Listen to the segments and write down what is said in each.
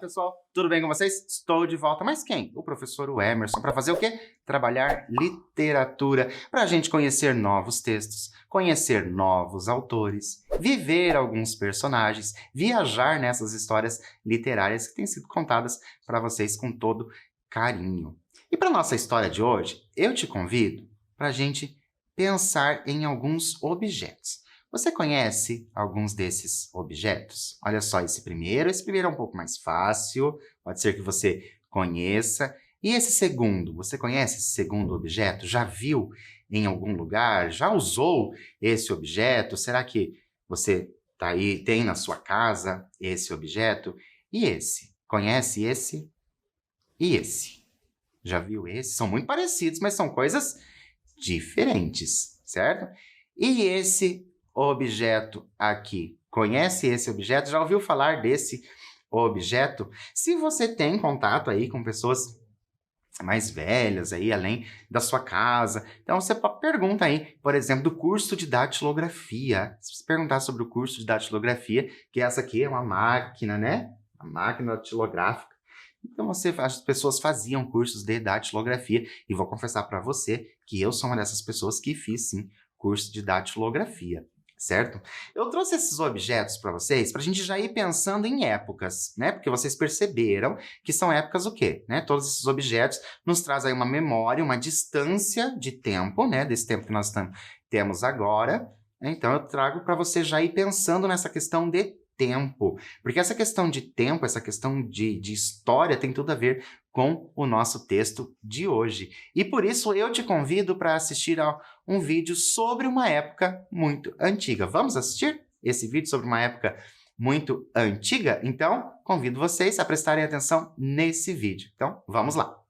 pessoal, tudo bem com vocês? Estou de volta, mas quem? O professor Emerson, para fazer o quê? Trabalhar literatura, para a gente conhecer novos textos, conhecer novos autores, viver alguns personagens, viajar nessas histórias literárias que têm sido contadas para vocês com todo carinho. E para nossa história de hoje, eu te convido para a gente pensar em alguns objetos. Você conhece alguns desses objetos? Olha só esse primeiro é um pouco mais fácil, pode ser que você conheça. E esse segundo, você conhece esse segundo objeto? Já viu em algum lugar? Já usou esse objeto? Será que você tá aí, tem na sua casa esse objeto? E esse? Conhece esse? E esse? Já viu esse? São muito parecidos, mas são coisas diferentes, certo? E esse objeto aqui, conhece esse objeto? Já ouviu falar desse objeto? Se você tem contato aí com pessoas mais velhas aí, além da sua casa, então você pergunta aí, por exemplo, do curso de datilografia. Se você perguntar sobre o curso de datilografia, que essa aqui é uma máquina, né? A máquina datilográfica. Então, as pessoas faziam cursos de datilografia e vou confessar para você que eu sou uma dessas pessoas que fiz, sim, curso de datilografia, certo? Eu trouxe esses objetos para vocês para a gente já ir pensando em épocas, né? Porque vocês perceberam que são épocas o quê? Né? Todos esses objetos nos trazem aí uma memória, uma distância de tempo, né? Desse tempo que nós temos agora. Então, eu trago para você já ir pensando nessa questão de tempo, porque essa questão de tempo, essa questão de história tem tudo a ver com o nosso texto de hoje. E por isso eu te convido para assistir a um vídeo sobre uma época muito antiga. Vamos assistir esse vídeo sobre uma época muito antiga? Então, convido vocês a prestarem atenção nesse vídeo. Então, vamos lá.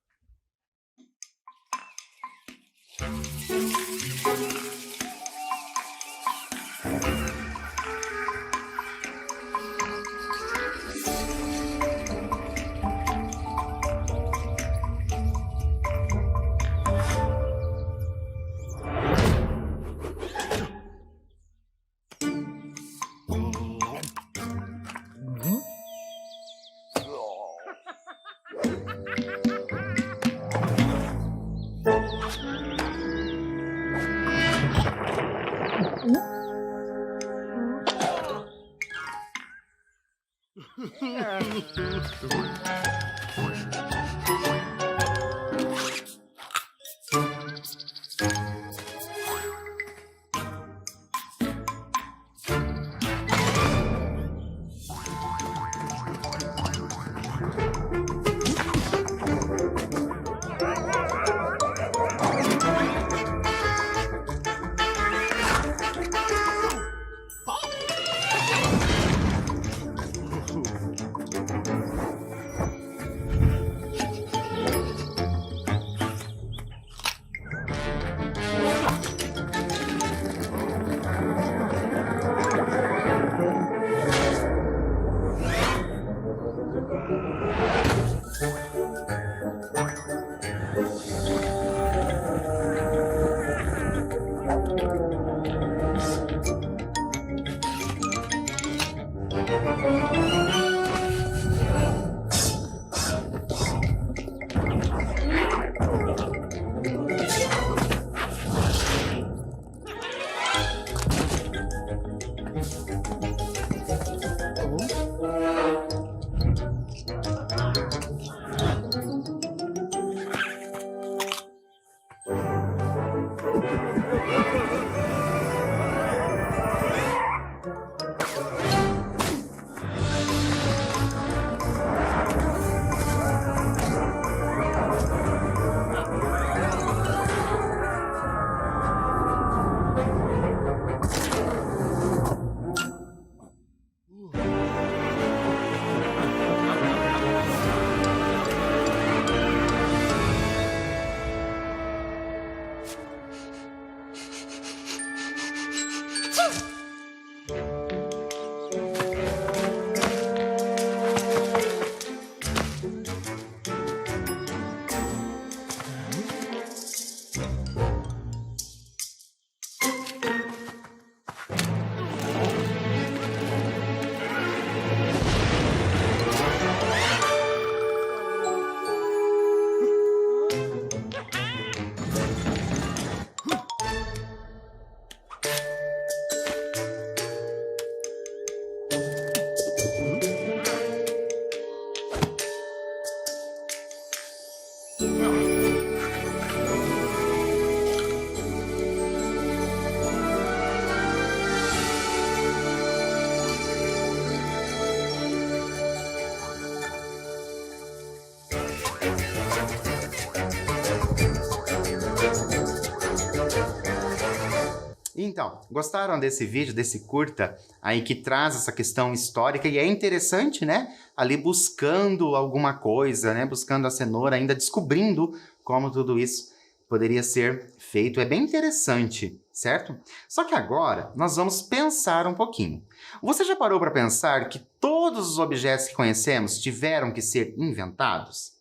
Então, gostaram desse vídeo, desse curta aí que traz essa questão histórica e é interessante, né? Ali buscando alguma coisa, né? Buscando a cenoura, ainda descobrindo como tudo isso poderia ser feito. É bem interessante, certo? Só que agora nós vamos pensar um pouquinho. Você já parou para pensar que todos os objetos que conhecemos tiveram que ser inventados?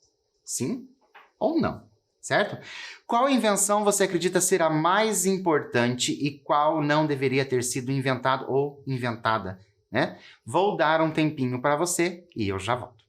Sim ou não? Certo? Qual invenção você acredita ser a mais importante e qual não deveria ter sido inventado ou inventada, né? Vou dar um tempinho para você e eu já volto.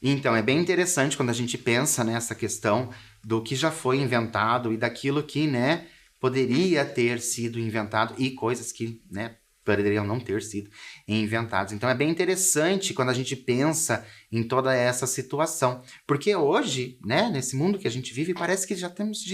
Então, é bem interessante quando a gente pensa nessa questão do que já foi inventado e daquilo que, né, poderia ter sido inventado e coisas que, né, poderiam não ter sido inventadas. Então, é bem interessante quando a gente pensa em toda essa situação. Porque hoje, né, nesse mundo que a gente vive, parece que já temos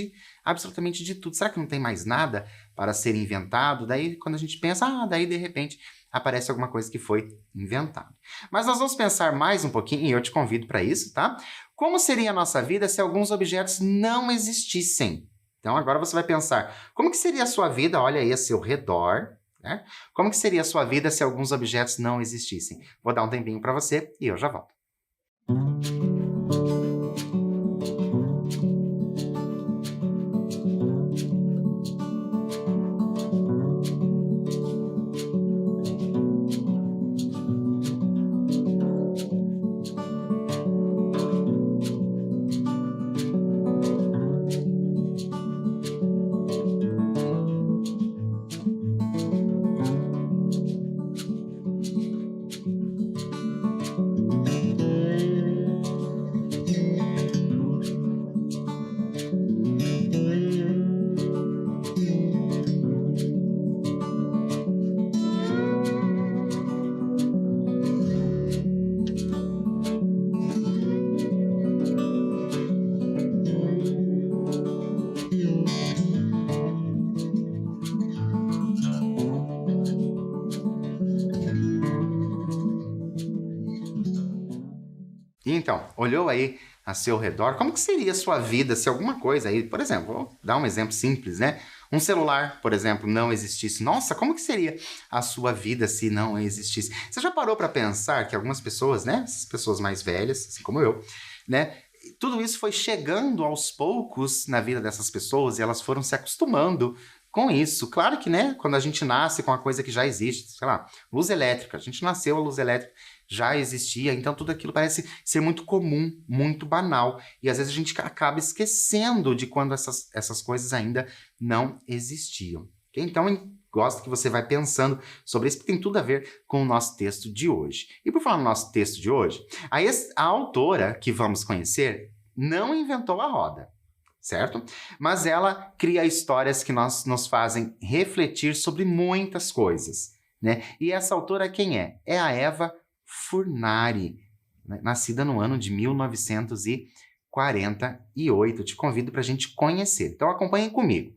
absolutamente de tudo. Será que não tem mais nada para ser inventado? Daí, quando a gente pensa, daí de repente aparece alguma coisa que foi inventada. Mas nós vamos pensar mais um pouquinho, e eu te convido para isso, tá? Como seria a nossa vida se alguns objetos não existissem? Então, agora você vai pensar, como que seria a sua vida, olha aí a seu redor, né? Como que seria a sua vida se alguns objetos não existissem? Vou dar um tempinho para você e eu já volto. Então, olhou aí a seu redor, como que seria a sua vida se alguma coisa aí, por exemplo, vou dar um exemplo simples, né? Um celular, por exemplo, não existisse. Nossa, como que seria a sua vida se não existisse? Você já parou para pensar que algumas pessoas, né, essas pessoas mais velhas, assim como eu, né, tudo isso foi chegando aos poucos na vida dessas pessoas e elas foram se acostumando com isso. Claro que, né, quando a gente nasce com a coisa que já existe, sei lá, luz elétrica, a gente nasceu, a luz elétrica já existia, então tudo aquilo parece ser muito comum, muito banal. E às vezes a gente acaba esquecendo de quando essas coisas ainda não existiam. Okay? Então, gosto que você vai pensando sobre isso, porque tem tudo a ver com o nosso texto de hoje. E por falar no nosso texto de hoje, a autora que vamos conhecer não inventou a roda, certo? Mas ela cria histórias que nos fazem refletir sobre muitas coisas, né? E essa autora quem é? É a Eva Furnari, né? Nascida no ano de 1948. Te convido para a gente conhecer. Então acompanhem comigo.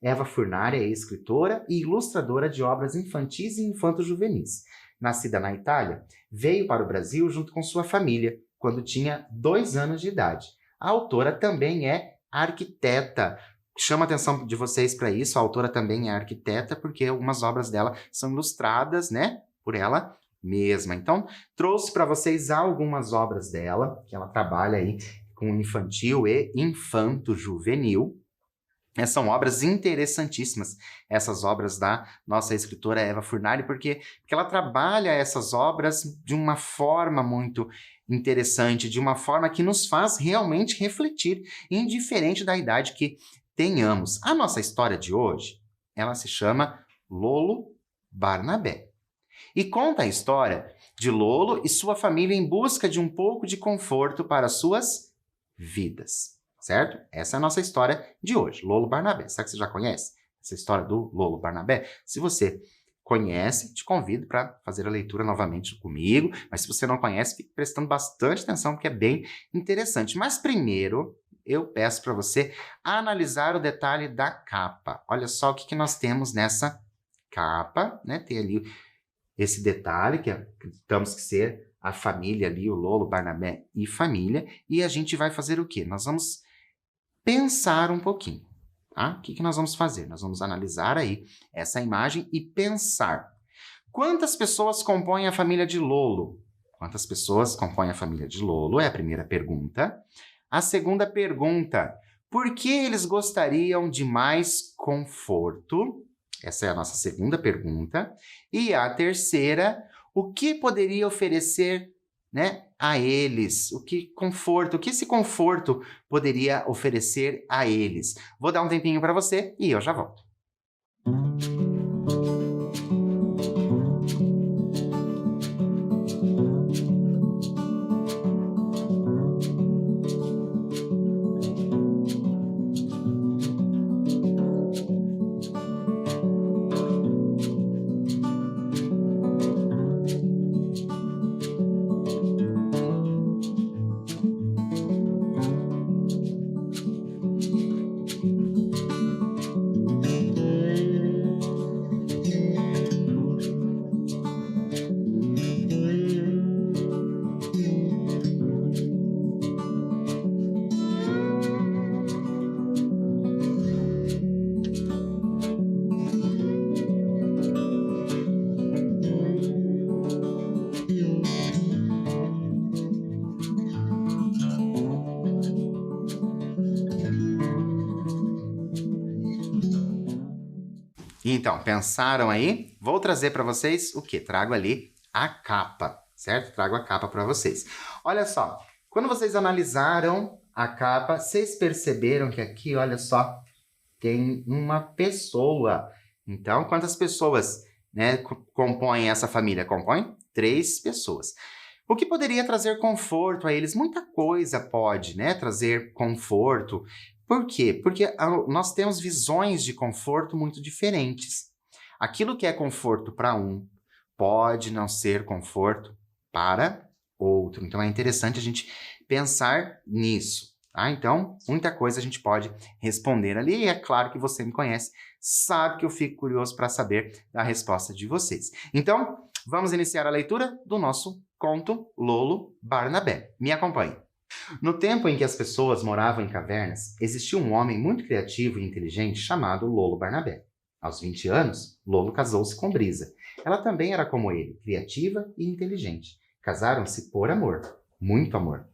Eva Furnari é escritora e ilustradora de obras infantis e infanto-juvenis. Nascida na Itália, veio para o Brasil junto com sua família, quando tinha 2 anos de idade. A autora também é arquiteta. Chama a atenção de vocês para isso, a autora também é arquiteta, porque algumas obras dela são ilustradas, né, por ela mesma. Então, trouxe para vocês algumas obras dela, que ela trabalha aí com infantil e infanto-juvenil. São obras interessantíssimas, essas obras da nossa escritora Eva Furnari, porque ela trabalha essas obras de uma forma muito interessante, de uma forma que nos faz realmente refletir, indiferente da idade que tenhamos. A nossa história de hoje, ela se chama Lolo Barnabé. E conta a história de Lolo e sua família em busca de um pouco de conforto para suas vidas. Certo? Essa é a nossa história de hoje, Lolo Barnabé. Será que você já conhece essa história do Lolo Barnabé? Se você conhece, te convido para fazer a leitura novamente comigo, mas se você não conhece, fique prestando bastante atenção, porque é bem interessante. Mas primeiro, eu peço para você analisar o detalhe da capa. Olha só o que nós temos nessa capa, né? Tem ali esse detalhe, que acreditamos que ser a família ali, o Lolo, Barnabé e família, e a gente vai fazer o quê? Nós vamos pensar um pouquinho, tá? O que nós vamos fazer? Nós vamos analisar aí essa imagem e pensar. Quantas pessoas compõem a família de Lolo? Quantas pessoas compõem a família de Lolo? É a primeira pergunta. A segunda pergunta, por que eles gostariam de mais conforto? Essa é a nossa segunda pergunta. E a terceira, o que poderia oferecer, né, a eles? O que esse conforto poderia oferecer a eles? Vou dar um tempinho para você e eu já volto. Então, pensaram aí? Vou trazer para vocês o quê? Trago ali a capa, certo? Trago a capa para vocês. Olha só, quando vocês analisaram a capa, vocês perceberam que aqui, olha só, tem uma pessoa. Então, quantas pessoas, né, compõem essa família? Compõem 3 pessoas. O que poderia trazer conforto a eles? Muita coisa pode, né, trazer conforto. Por quê? Porque nós temos visões de conforto muito diferentes. Aquilo que é conforto para um pode não ser conforto para outro. Então, é interessante a gente pensar nisso. Tá? Então, muita coisa a gente pode responder ali. E é claro que você me conhece, sabe que eu fico curioso para saber a resposta de vocês. Então, vamos iniciar a leitura do nosso conto Lolo Barnabé. Me acompanhe. No tempo em que as pessoas moravam em cavernas, existia um homem muito criativo e inteligente chamado Lolo Barnabé. Aos 20 anos, Lolo casou-se com Brisa. Ela também era como ele, criativa e inteligente. Casaram-se por amor, muito amor.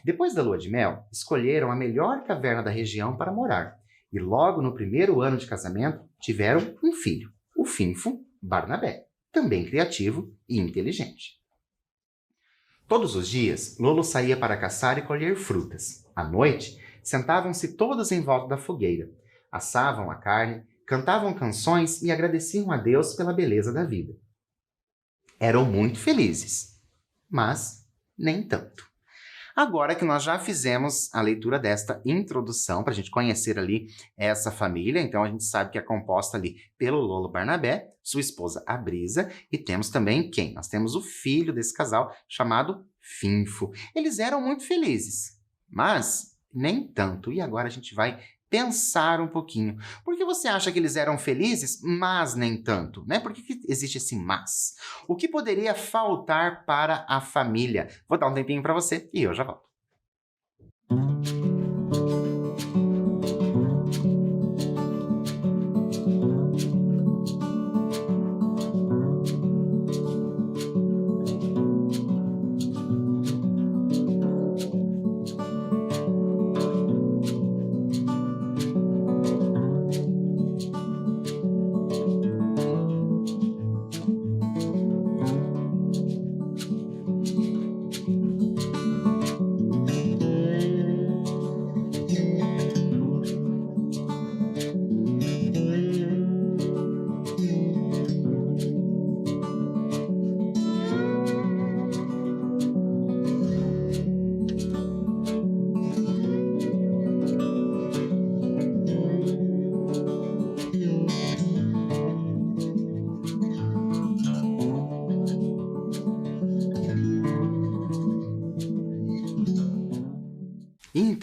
Depois da lua de mel, escolheram a melhor caverna da região para morar. E logo no primeiro ano de casamento, tiveram um filho, o Finfo Barnabé, também criativo e inteligente. Todos os dias, Lolo saía para caçar e colher frutas. À noite, sentavam-se todos em volta da fogueira, assavam a carne, cantavam canções e agradeciam a Deus pela beleza da vida. Eram muito felizes, mas nem tanto. Agora que nós já fizemos a leitura desta introdução, para a gente conhecer ali essa família, então a gente sabe que é composta ali pelo Lolo Barnabé, sua esposa a Brisa, e temos também quem? Nós temos o filho desse casal, chamado Finfo. Eles eram muito felizes, mas nem tanto. E agora a gente vai pensar um pouquinho. Por que você acha que eles eram felizes, mas nem tanto? Né? Por que existe esse mas? O que poderia faltar para a família? Vou dar um tempinho para você e eu já volto.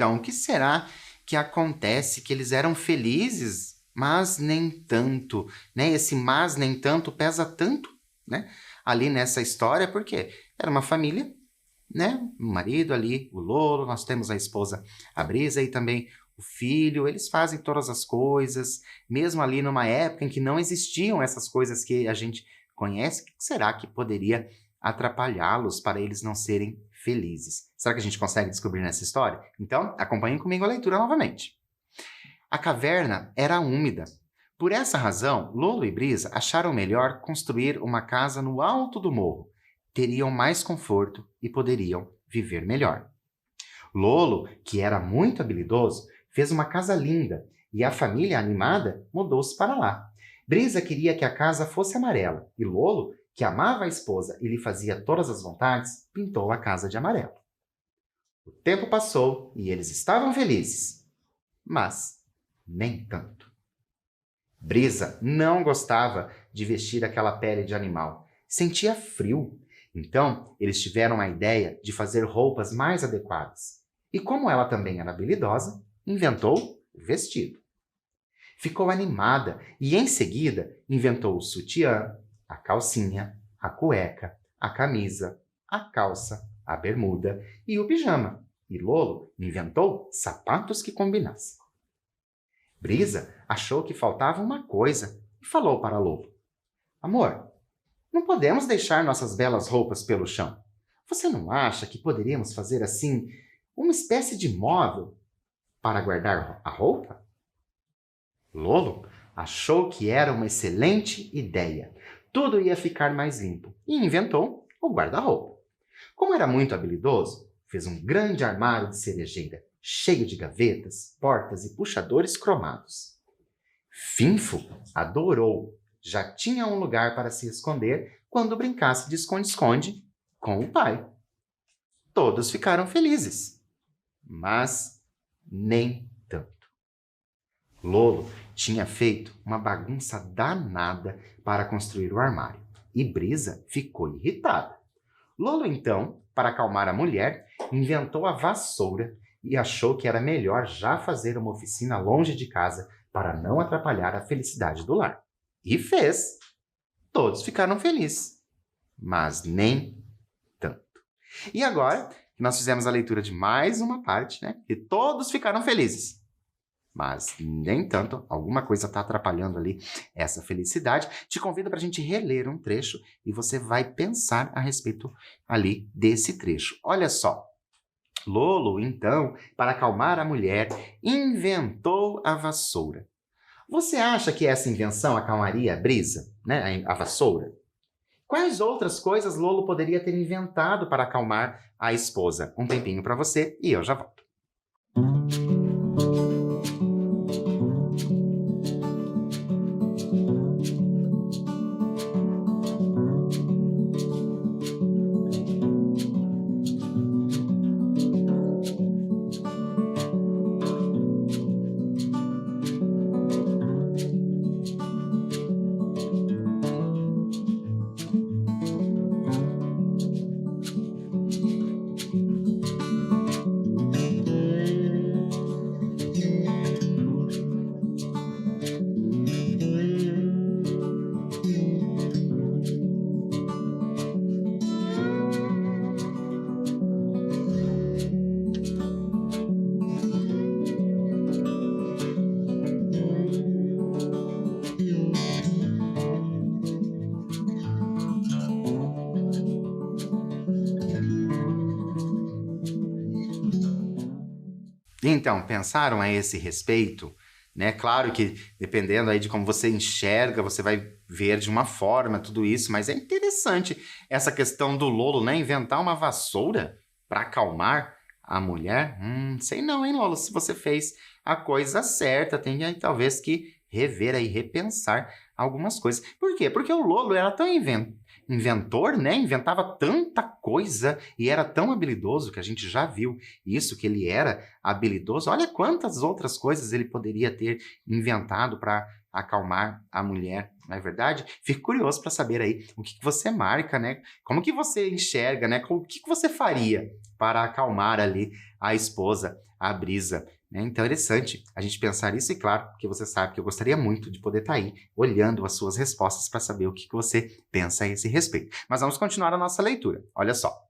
então, o que será que acontece? Que eles eram felizes, mas nem tanto, né? Esse mas nem tanto pesa tanto, né? Ali nessa história, porque era uma família, né? O marido ali, o Lolo, nós temos a esposa, a Brisa, e também o filho. Eles fazem todas as coisas, mesmo ali numa época em que não existiam essas coisas que a gente conhece. O que será que poderia atrapalhá-los para eles não serem felizes? Será que a gente consegue descobrir nessa história? Então, acompanhem comigo a leitura novamente. A caverna era úmida. Por essa razão, Lolo e Brisa acharam melhor construir uma casa no alto do morro. Teriam mais conforto e poderiam viver melhor. Lolo, que era muito habilidoso, fez uma casa linda e a família animada mudou-se para lá. Brisa queria que a casa fosse amarela e Lolo, que amava a esposa e lhe fazia todas as vontades, pintou a casa de amarelo. O tempo passou e eles estavam felizes, mas nem tanto. Brisa não gostava de vestir aquela pele de animal. Sentia frio. Então, eles tiveram a ideia de fazer roupas mais adequadas. E como ela também era habilidosa, inventou o vestido. Ficou animada e, em seguida, inventou o sutiã, a calcinha, a cueca, a camisa, a calça, a bermuda e o pijama. E Lolo inventou sapatos que combinassem. Brisa achou que faltava uma coisa e falou para Lolo: Amor, não podemos deixar nossas belas roupas pelo chão. Você não acha que poderíamos fazer assim uma espécie de móvel para guardar a roupa? Lolo achou que era uma excelente ideia. Tudo ia ficar mais limpo e inventou o guarda-roupa. Como era muito habilidoso, fez um grande armário de cerejeira, cheio de gavetas, portas e puxadores cromados. Finfo adorou. Já tinha um lugar para se esconder quando brincasse de esconde-esconde com o pai. Todos ficaram felizes, mas nem tanto. Lolo tinha feito uma bagunça danada para construir o armário e Brisa ficou irritada. Lolo, então, para acalmar a mulher, inventou a vassoura e achou que era melhor já fazer uma oficina longe de casa para não atrapalhar a felicidade do lar. E fez. Todos ficaram felizes, mas nem tanto. E agora que nós fizemos a leitura de mais uma parte, né? E todos ficaram felizes, mas nem tanto, alguma coisa está atrapalhando ali essa felicidade. Te convido para a gente reler um trecho e você vai pensar a respeito ali desse trecho. Olha só. Lolo, então, para acalmar a mulher, inventou a vassoura. Você acha que essa invenção acalmaria a Brisa, né? A vassoura? Quais outras coisas Lolo poderia ter inventado para acalmar a esposa? Um tempinho para você e eu já volto. Então, pensaram a esse respeito, né? Claro que dependendo aí de como você enxerga, você vai ver de uma forma tudo isso, mas é interessante essa questão do Lolo, né? Inventar uma vassoura para acalmar a mulher. Sei não, hein, Lolo? Se você fez a coisa certa, tem aí talvez que rever aí, repensar algumas coisas. Por quê? Porque o Lolo era tão inventor, né? Inventava tanta coisa e era tão habilidoso que a gente já viu isso, que ele era habilidoso. Olha quantas outras coisas ele poderia ter inventado para acalmar a mulher, não é verdade? Fico curioso para saber aí o que você marca, né? Como que você enxerga, né? O que você faria para acalmar ali a esposa, a Brisa. Né? Então é interessante a gente pensar isso e claro, porque você sabe que eu gostaria muito de poder estar aí olhando as suas respostas para saber o que você pensa a esse respeito. Mas vamos continuar a nossa leitura. Olha só.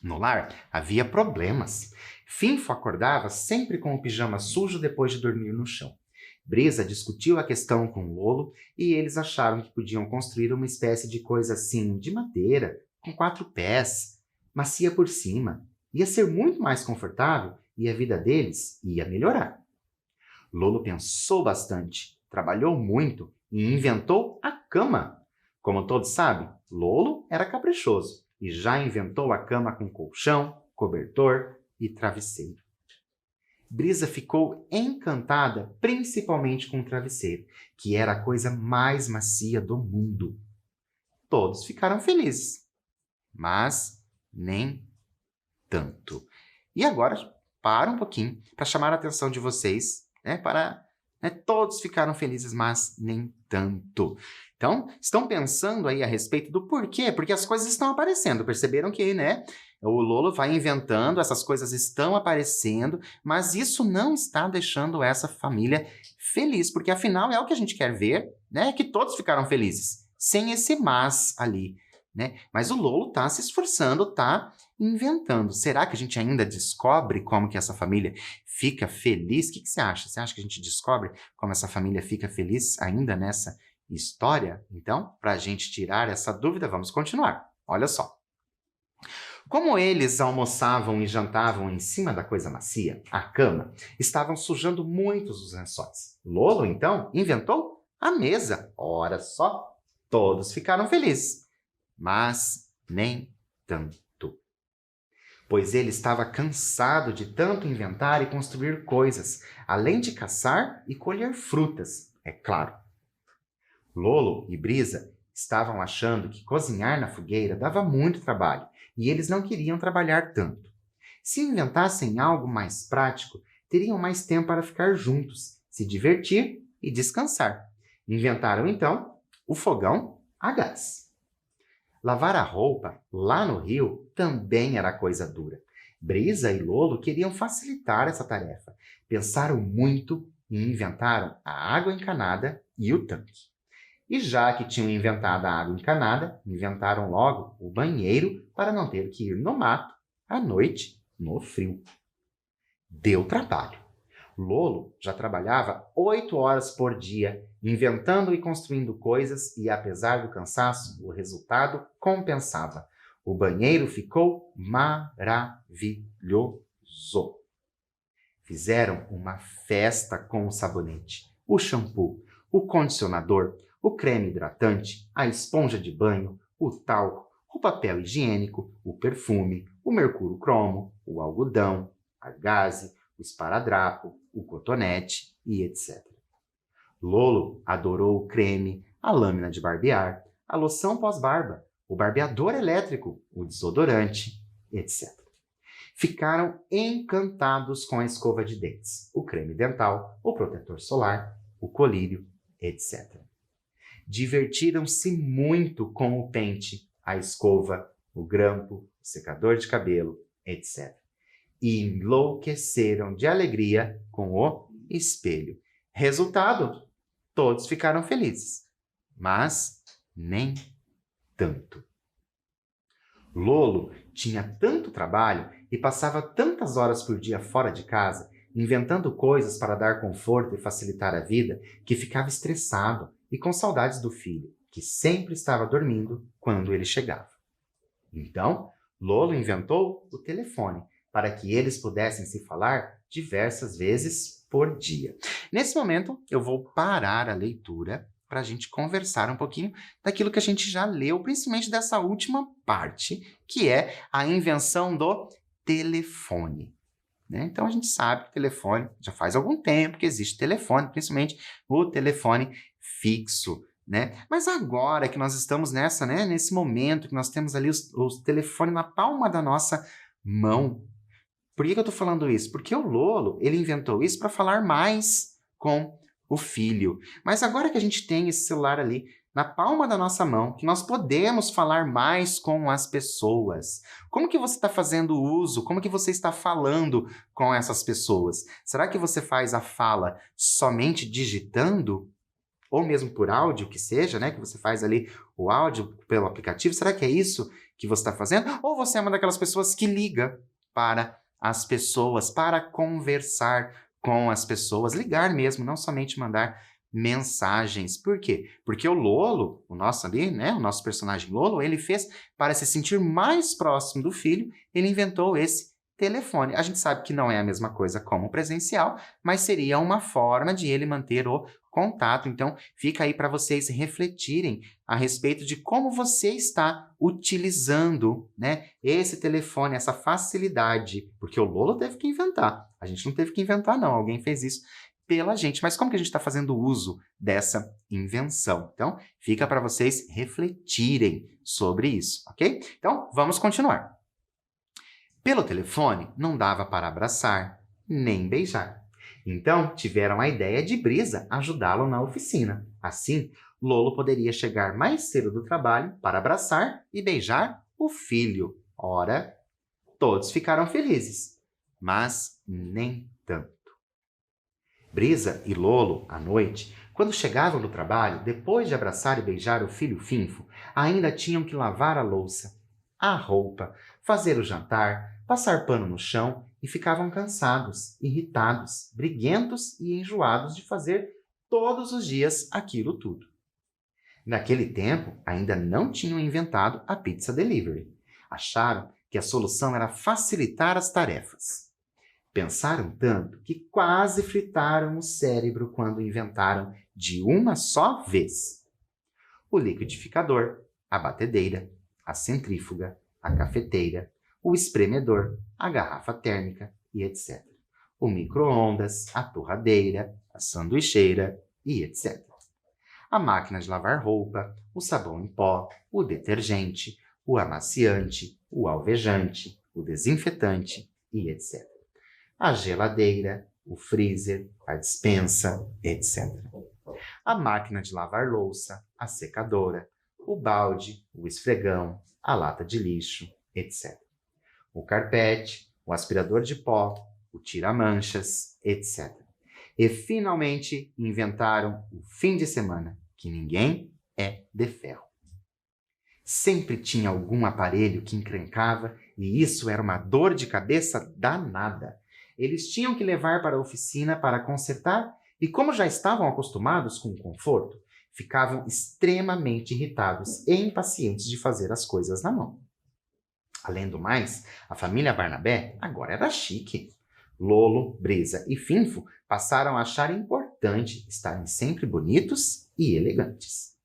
No lar havia problemas. Finfo acordava sempre com o pijama sujo depois de dormir no chão. Brisa discutiu a questão com Lolo e eles acharam que podiam construir uma espécie de coisa assim, de madeira, com 4 pés, macia por cima. Ia ser muito mais confortável e a vida deles ia melhorar. Lolo pensou bastante, trabalhou muito e inventou a cama. Como todos sabem, Lolo era caprichoso e já inventou a cama com colchão, cobertor e travesseiro. Brisa ficou encantada, principalmente com o travesseiro, que era a coisa mais macia do mundo. Todos ficaram felizes, mas nem tanto. E agora, para um pouquinho para chamar a atenção de vocês, todos ficaram felizes, mas nem tanto. Então, estão pensando aí a respeito do porquê? Porque as coisas estão aparecendo. Perceberam que, o Lolo vai inventando, essas coisas estão aparecendo, mas isso não está deixando essa família feliz, porque afinal é o que a gente quer ver, que todos ficaram felizes, sem esse mas ali, Mas o Lolo está se esforçando, está inventando. Será que a gente ainda descobre como que essa família fica feliz? O que você acha? Você acha que a gente descobre como essa família fica feliz ainda nessa história? Então, para a gente tirar essa dúvida, vamos continuar. Olha só. Como eles almoçavam e jantavam em cima da coisa macia, a cama, estavam sujando muitos os lençóis. Lolo, então, inventou a mesa. Ora só, todos ficaram felizes, mas nem tanto. Pois ele estava cansado de tanto inventar e construir coisas, além de caçar e colher frutas, é claro. Lolo e Brisa estavam achando que cozinhar na fogueira dava muito trabalho e eles não queriam trabalhar tanto. Se inventassem algo mais prático, teriam mais tempo para ficar juntos, se divertir e descansar. Inventaram, então, o fogão a gás. Lavar a roupa lá no rio também era coisa dura. Brisa e Lolo queriam facilitar essa tarefa. Pensaram muito e inventaram a água encanada e o tanque. E já que tinham inventado a água encanada, inventaram logo o banheiro para não ter que ir no mato à noite, no frio. Deu trabalho. Lolo já trabalhava 8 horas por dia, inventando e construindo coisas e, apesar do cansaço, o resultado compensava. O banheiro ficou maravilhoso. Fizeram uma festa com o sabonete, o shampoo, o condicionador, o creme hidratante, a esponja de banho, o talco, o papel higiênico, o perfume, o mercúrio cromo, o algodão, a gaze, o esparadrapo, o cotonete e etc. Lolo adorou o creme, a lâmina de barbear, a loção pós-barba, o barbeador elétrico, o desodorante, etc. Ficaram encantados com a escova de dentes, o creme dental, o protetor solar, o colírio, etc. Divertiram-se muito com o pente, a escova, o grampo, o secador de cabelo, etc. E enlouqueceram de alegria com o espelho. Resultado, todos ficaram felizes, mas nem tanto. Lolo tinha tanto trabalho e passava tantas horas por dia fora de casa, inventando coisas para dar conforto e facilitar a vida, que ficava estressado e com saudades do filho, que sempre estava dormindo quando ele chegava. Então, Lolo inventou o telefone, para que eles pudessem se falar diversas vezes por dia. Nesse momento, eu vou parar a leitura para a gente conversar um pouquinho daquilo que a gente já leu, principalmente dessa última parte, que é a invenção do telefone. Então, a gente sabe que o telefone, já faz algum tempo que existe telefone, principalmente o telefone fixo. Mas agora que nós estamos nesse momento, que nós temos ali os telefones na palma da nossa mão. Por que eu estou falando isso? Porque o Lolo, ele inventou isso para falar mais com o filho. Mas agora que a gente tem esse celular ali na palma da nossa mão, que nós podemos falar mais com as pessoas. Como que você está fazendo uso? Como que você está falando com essas pessoas? Será que você faz a fala somente digitando? Ou mesmo por áudio, que seja, né? Que você faz ali o áudio pelo aplicativo. Será que é isso que você está fazendo? Ou você é uma daquelas pessoas que liga para as pessoas, para conversar com as pessoas, ligar mesmo, não somente mandar mensagens. Por quê? Porque o Lolo, o nosso ali, né, o nosso personagem Lolo, ele fez para se sentir mais próximo do filho, ele inventou esse telefone. A gente sabe que não é a mesma coisa como o presencial, mas seria uma forma de ele manter o contato. Então, fica aí para vocês refletirem a respeito de como você está utilizando, né, esse telefone, essa facilidade, porque o Lolo teve que inventar. A gente não teve que inventar, não. Alguém fez isso pela gente. Mas como que a gente está fazendo uso dessa invenção? Então, fica para vocês refletirem sobre isso, ok? Então, vamos continuar. Pelo telefone, não dava para abraçar, nem beijar. Então, tiveram a ideia de Brisa ajudá-lo na oficina. Assim, Lolo poderia chegar mais cedo do trabalho para abraçar e beijar o filho. Ora, todos ficaram felizes, mas nem tanto. Brisa e Lolo, à noite, quando chegavam do trabalho, depois de abraçar e beijar o filho Finfo, ainda tinham que lavar a louça, a roupa, fazer o jantar, passar pano no chão e ficavam cansados, irritados, briguentos e enjoados de fazer todos os dias aquilo tudo. Naquele tempo, ainda não tinham inventado a pizza delivery. Acharam que a solução era facilitar as tarefas. Pensaram tanto que quase fritaram o cérebro quando inventaram de uma só vez o liquidificador, a batedeira, a centrífuga, a cafeteira, o espremedor, a garrafa térmica e etc. O micro-ondas, a torradeira, a sanduicheira e etc. A máquina de lavar roupa, o sabão em pó, o detergente, o amaciante, o alvejante, o desinfetante e etc. A geladeira, o freezer, a despensa, etc. A máquina de lavar louça, a secadora, o balde, o esfregão, a lata de lixo, etc. O carpete, o aspirador de pó, o tira-manchas, etc. E, finalmente, inventaram o fim de semana, que ninguém é de ferro. Sempre tinha algum aparelho que encrencava e isso era uma dor de cabeça danada. Eles tinham que levar para a oficina para consertar e, como já estavam acostumados com o conforto, ficavam extremamente irritados e impacientes de fazer as coisas na mão. Além do mais, a família Barnabé agora era chique. Lolo, Brisa e Finfo passaram a achar importante estarem sempre bonitos e elegantes.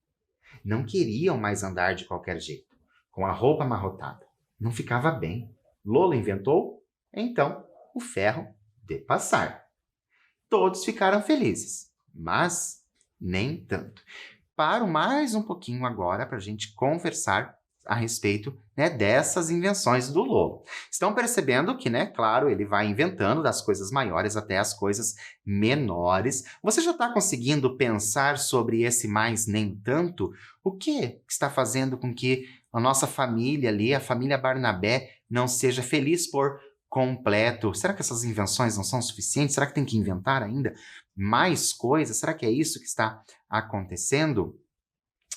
Não queriam mais andar de qualquer jeito, com a roupa amarrotada. Não ficava bem. Lolo inventou, então, o ferro de passar. Todos ficaram felizes, mas nem tanto. Paro mais um pouquinho agora para a gente conversar a respeito, né, dessas invenções do Lolo. Estão percebendo que, né, claro, ele vai inventando das coisas maiores até as coisas menores. Você já está conseguindo pensar sobre esse mais nem tanto? O que está fazendo com que a nossa família ali, a família Barnabé, não seja feliz por completo? Será que essas invenções não são suficientes? Será que tem que inventar ainda mais coisas? Será que é isso que está acontecendo?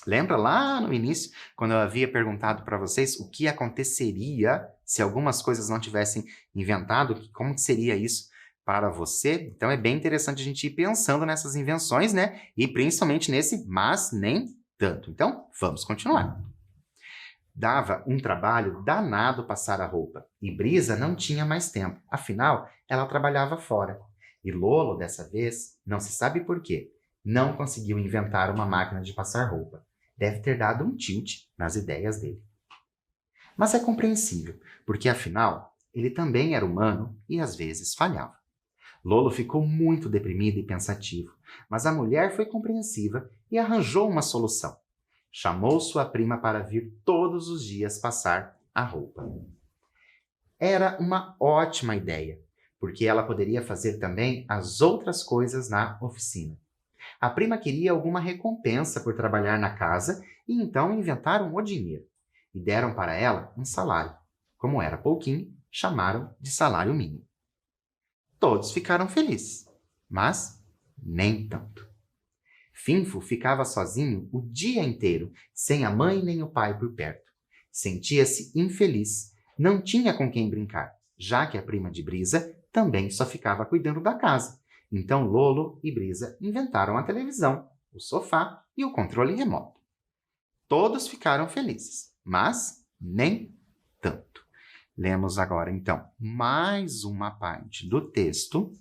Lembra lá no início, quando eu havia perguntado para vocês o que aconteceria se algumas coisas não tivessem inventado? Como que seria isso para você? Então é bem interessante a gente ir pensando nessas invenções, né? E principalmente nesse mas nem tanto. Então, vamos continuar. Dava um trabalho danado passar a roupa e Brisa não tinha mais tempo. Afinal, ela trabalhava fora. E Lolo, dessa vez, não se sabe por quê, não conseguiu inventar uma máquina de passar roupa. Deve ter dado um tilt nas ideias dele. Mas é compreensível, porque afinal, ele também era humano e às vezes falhava. Lolo ficou muito deprimido e pensativo, mas a mulher foi compreensiva e arranjou uma solução. Chamou sua prima para vir todos os dias passar a roupa. Era uma ótima ideia, porque ela poderia fazer também as outras coisas na oficina. A prima queria alguma recompensa por trabalhar na casa e então inventaram o dinheiro e deram para ela um salário. Como era pouquinho, chamaram de salário mínimo. Todos ficaram felizes, mas nem tanto. Finfo ficava sozinho o dia inteiro, sem a mãe nem o pai por perto. Sentia-se infeliz, não tinha com quem brincar, já que a prima de Brisa também só ficava cuidando da casa. Então Lolo e Brisa inventaram a televisão, o sofá e o controle remoto. Todos ficaram felizes, mas nem tanto. Lemos agora, então, mais uma parte do texto,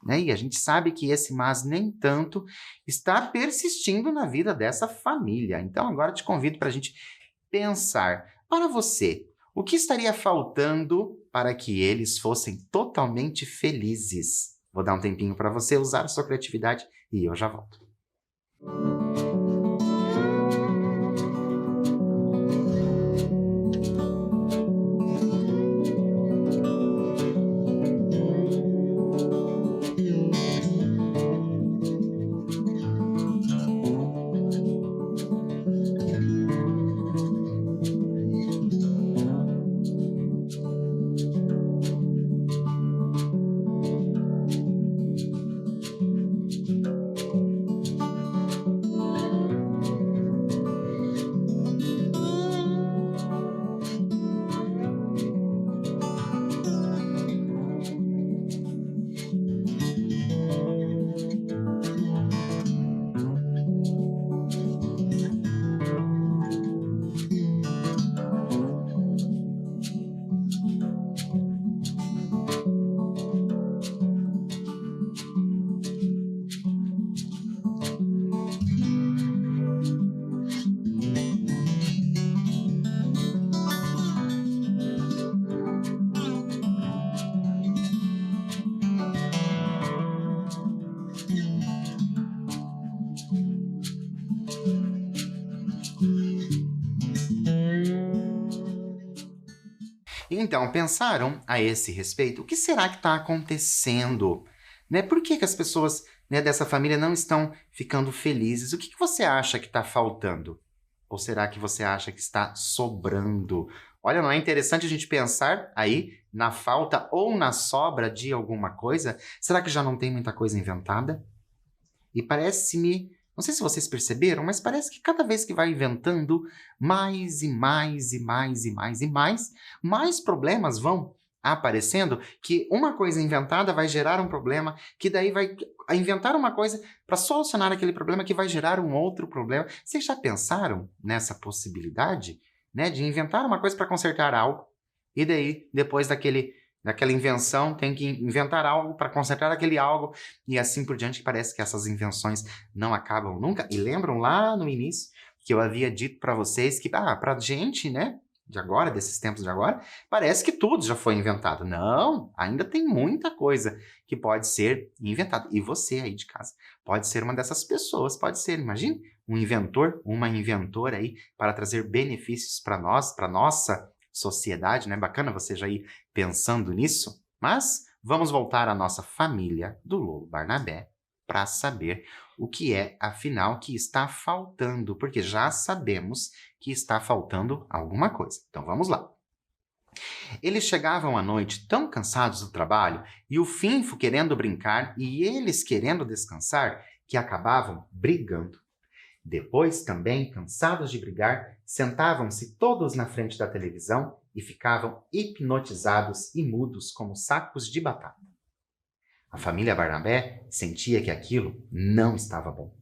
né? E a gente sabe que esse mas nem tanto está persistindo na vida dessa família. Então, agora te convido para a gente pensar. Para você, o que estaria faltando para que eles fossem totalmente felizes? Vou dar um tempinho para você usar a sua criatividade e eu já volto. Então, pensaram a esse respeito, o que será que está acontecendo? Né? Por que as pessoas, né, dessa família não estão ficando felizes? O que você acha que está faltando? Ou será que você acha que está sobrando? Olha, não é interessante a gente pensar aí na falta ou na sobra de alguma coisa? Será que já não tem muita coisa inventada? E parece-me, não sei se vocês perceberam, mas parece que cada vez que vai inventando mais e mais e mais e mais e mais problemas vão aparecendo, que uma coisa inventada vai gerar um problema, que daí vai inventar uma coisa para solucionar aquele problema que vai gerar um outro problema. Vocês já pensaram nessa possibilidade, né, de inventar uma coisa para consertar algo e daí, depois daquela invenção, tem que inventar algo para consertar aquele algo e assim por diante, que parece que essas invenções não acabam nunca. E lembram lá no início que eu havia dito para vocês que, para gente, né, de agora, desses tempos de agora, parece que tudo já foi inventado. Não, ainda tem muita coisa que pode ser inventada. E você aí de casa pode ser uma dessas pessoas, pode ser, imagine, um inventor, uma inventora aí para trazer benefícios para nós, para nossa sociedade, né? Bacana você já ir pensando nisso. Mas vamos voltar à nossa família do Lolo Barnabé para saber o que é, afinal, que está faltando, porque já sabemos que está faltando alguma coisa. Então vamos lá. Eles chegavam à noite tão cansados do trabalho e o Finfo querendo brincar e eles querendo descansar que acabavam brigando. Depois, também, cansados de brigar, sentavam-se todos na frente da televisão e ficavam hipnotizados e mudos como sacos de batata. A família Barnabé sentia que aquilo não estava bom.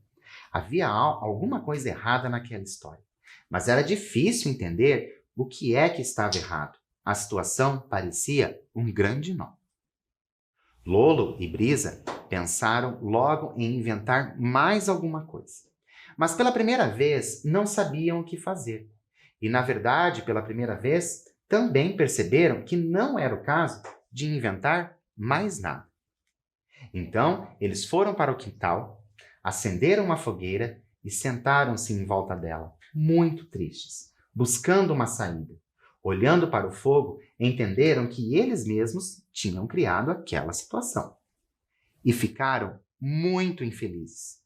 Havia alguma coisa errada naquela história, mas era difícil entender o que é que estava errado. A situação parecia um grande nó. Lolo e Brisa pensaram logo em inventar mais alguma coisa. Mas pela primeira vez não sabiam o que fazer. E, na verdade, pela primeira vez, também perceberam que não era o caso de inventar mais nada. Então, eles foram para o quintal, acenderam uma fogueira e sentaram-se em volta dela, muito tristes, buscando uma saída. Olhando para o fogo, entenderam que eles mesmos tinham criado aquela situação. E ficaram muito infelizes.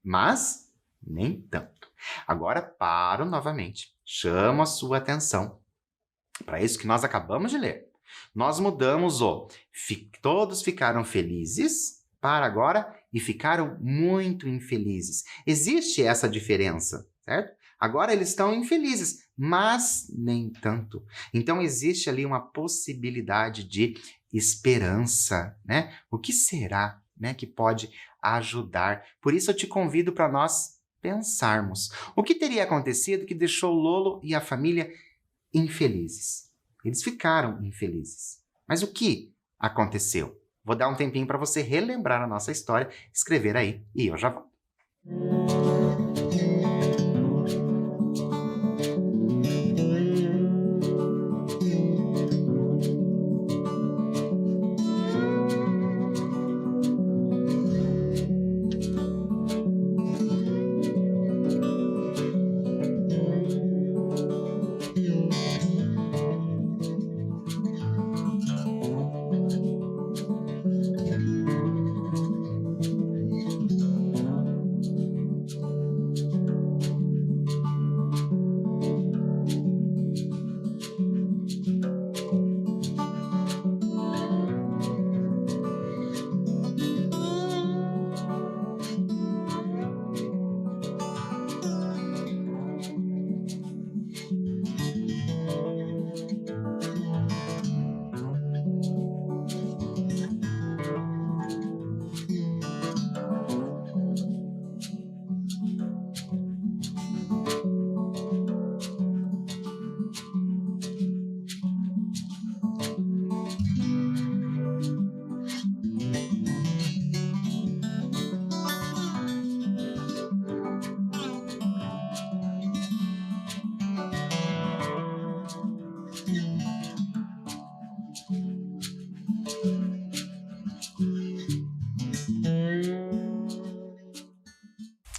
mas nem tanto. Agora paro novamente, chamo a sua atenção para isso que nós acabamos de ler. Nós mudamos o todos ficaram felizes para agora e ficaram muito infelizes. Existe essa diferença, certo? Agora eles estão infelizes, mas nem tanto. Então existe ali uma possibilidade de esperança, né? O que será, né, que pode ajudar? Por isso eu te convido para nós pensarmos. O que teria acontecido que deixou Lolo e a família infelizes? Eles ficaram infelizes. Mas o que aconteceu? Vou dar um tempinho para você relembrar a nossa história, escrever aí e eu já volto.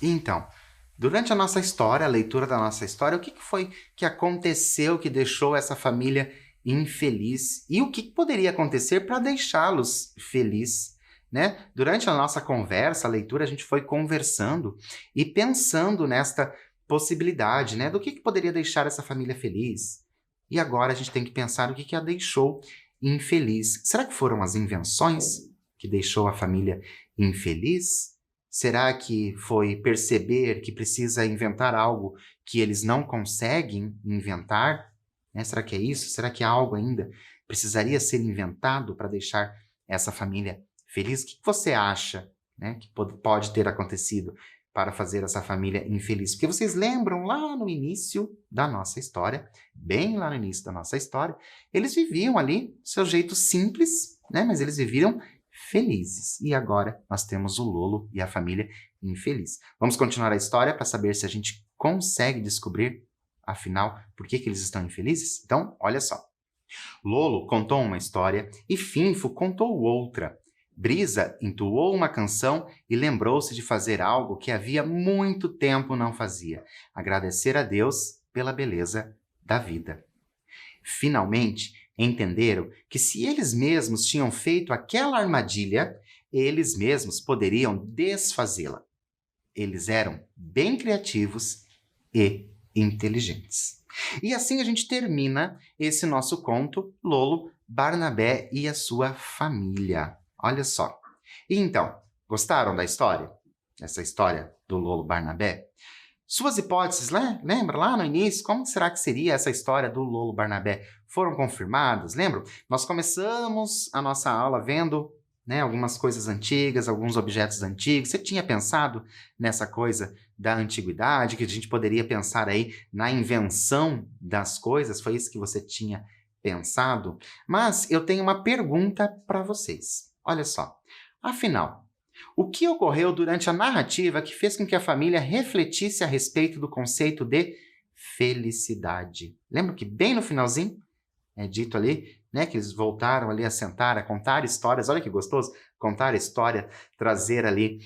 Então, durante a nossa história, a leitura da nossa história, o que foi que aconteceu que deixou essa família infeliz? E o que poderia acontecer para deixá-los felizes? Né? Durante a nossa conversa, a leitura, a gente foi conversando e pensando nesta possibilidade, né? Do que poderia deixar essa família feliz. E agora a gente tem que pensar o que a deixou infeliz. Será que foram as invenções que deixou a família infeliz? Será que foi perceber que precisa inventar algo que eles não conseguem inventar? Né? Será que é isso? Será que algo ainda precisaria ser inventado para deixar essa família feliz? O que você acha, né, que pode ter acontecido para fazer essa família infeliz? Porque vocês lembram lá no início da nossa história, bem lá no início da nossa história, eles viviam ali do seu jeito simples, né, mas eles viviam felizes. E agora nós temos o Lolo e a família infeliz. Vamos continuar a história para saber se a gente consegue descobrir, afinal, por que eles estão infelizes? Então, olha só. Lolo contou uma história e Finfo contou outra. Brisa entoou uma canção e lembrou-se de fazer algo que havia muito tempo não fazia: agradecer a Deus pela beleza da vida. Finalmente, entenderam que se eles mesmos tinham feito aquela armadilha, eles mesmos poderiam desfazê-la. Eles eram bem criativos e inteligentes. E assim a gente termina esse nosso conto, Lolo, Barnabé e a sua família. Olha só. E então, gostaram da história? Essa história do Lolo Barnabé? Suas hipóteses, né? Lembra lá no início? Como será que seria essa história do Lolo Barnabé? Foram confirmadas? Lembram? Nós começamos a nossa aula vendo, né, algumas coisas antigas, alguns objetos antigos. Você tinha pensado nessa coisa da antiguidade, que a gente poderia pensar aí na invenção das coisas? Foi isso que você tinha pensado? Mas eu tenho uma pergunta para vocês. Olha só. Afinal, o que ocorreu durante a narrativa que fez com que a família refletisse a respeito do conceito de felicidade? Lembra que bem no finalzinho é dito ali, né, que eles voltaram ali a sentar, a contar histórias. Olha que gostoso, contar história, trazer ali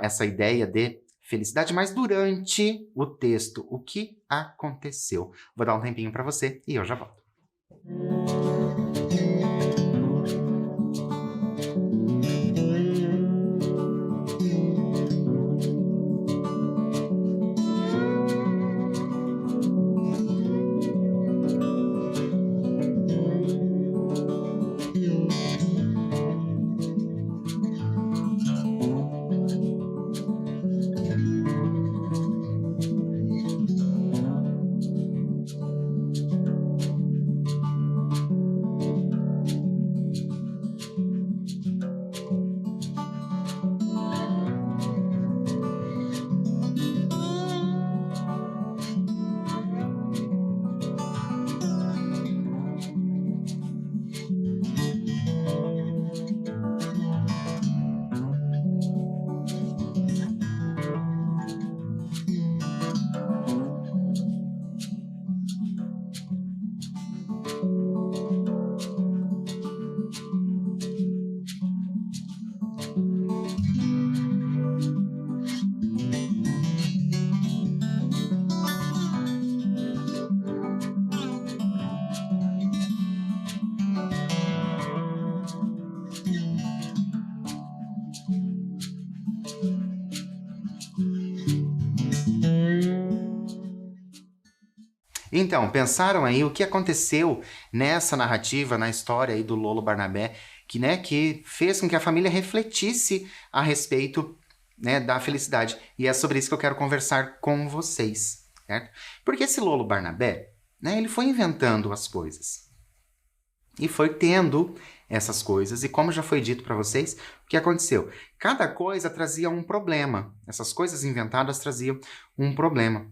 essa ideia de felicidade. Mas durante o texto, o que aconteceu? Vou dar um tempinho para você e eu já volto. Então, pensaram aí o que aconteceu nessa narrativa, na história aí do Lolo Barnabé, que fez com que a família refletisse a respeito, né, da felicidade. E é sobre isso que eu quero conversar com vocês, certo? Porque esse Lolo Barnabé, né, ele foi inventando as coisas. E foi tendo essas coisas. E como já foi dito para vocês, o que aconteceu? Cada coisa trazia um problema. Essas coisas inventadas traziam um problema.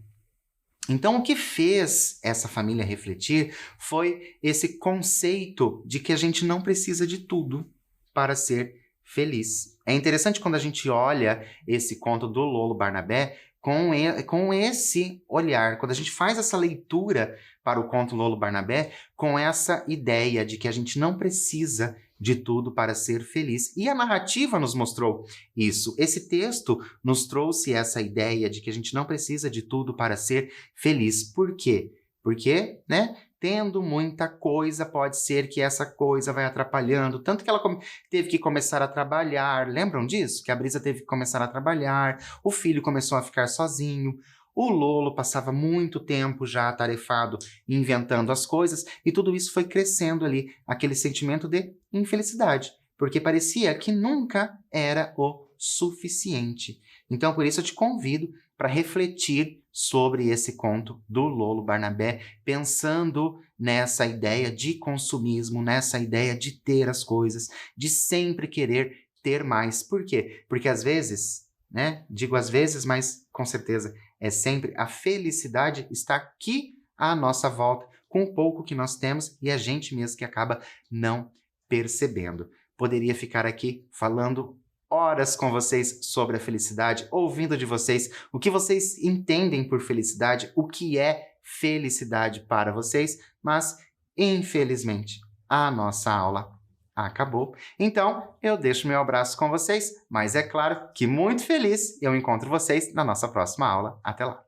Então, o que fez essa família refletir foi esse conceito de que a gente não precisa de tudo para ser feliz. É interessante quando a gente olha esse conto do Lolo Barnabé com esse olhar, quando a gente faz essa leitura para o conto Lolo Barnabé, com essa ideia de que a gente não precisa de tudo para ser feliz. E a narrativa nos mostrou isso. Esse texto nos trouxe essa ideia de que a gente não precisa de tudo para ser feliz. Por quê? Porque, né, tendo muita coisa, pode ser que essa coisa vai atrapalhando. Tanto que ela teve que começar a trabalhar. Lembram disso? Que a Brisa teve que começar a trabalhar, o filho começou a ficar sozinho, o Lolo passava muito tempo já atarefado inventando as coisas, e tudo isso foi crescendo ali, aquele sentimento de infelicidade, porque parecia que nunca era o suficiente. Então, por isso eu te convido para refletir sobre esse conto do Lolo Barnabé, pensando nessa ideia de consumismo, nessa ideia de ter as coisas, de sempre querer ter mais. Por quê? Porque às vezes, né? Digo às vezes, mas com certeza é sempre, a felicidade está aqui à nossa volta, com o pouco que nós temos e a gente mesmo que acaba não percebendo. Poderia ficar aqui falando horas com vocês sobre a felicidade, ouvindo de vocês o que vocês entendem por felicidade, o que é felicidade para vocês, mas, infelizmente, a nossa aula acabou. Então, eu deixo meu abraço com vocês, mas é claro que muito feliz eu encontro vocês na nossa próxima aula. Até lá!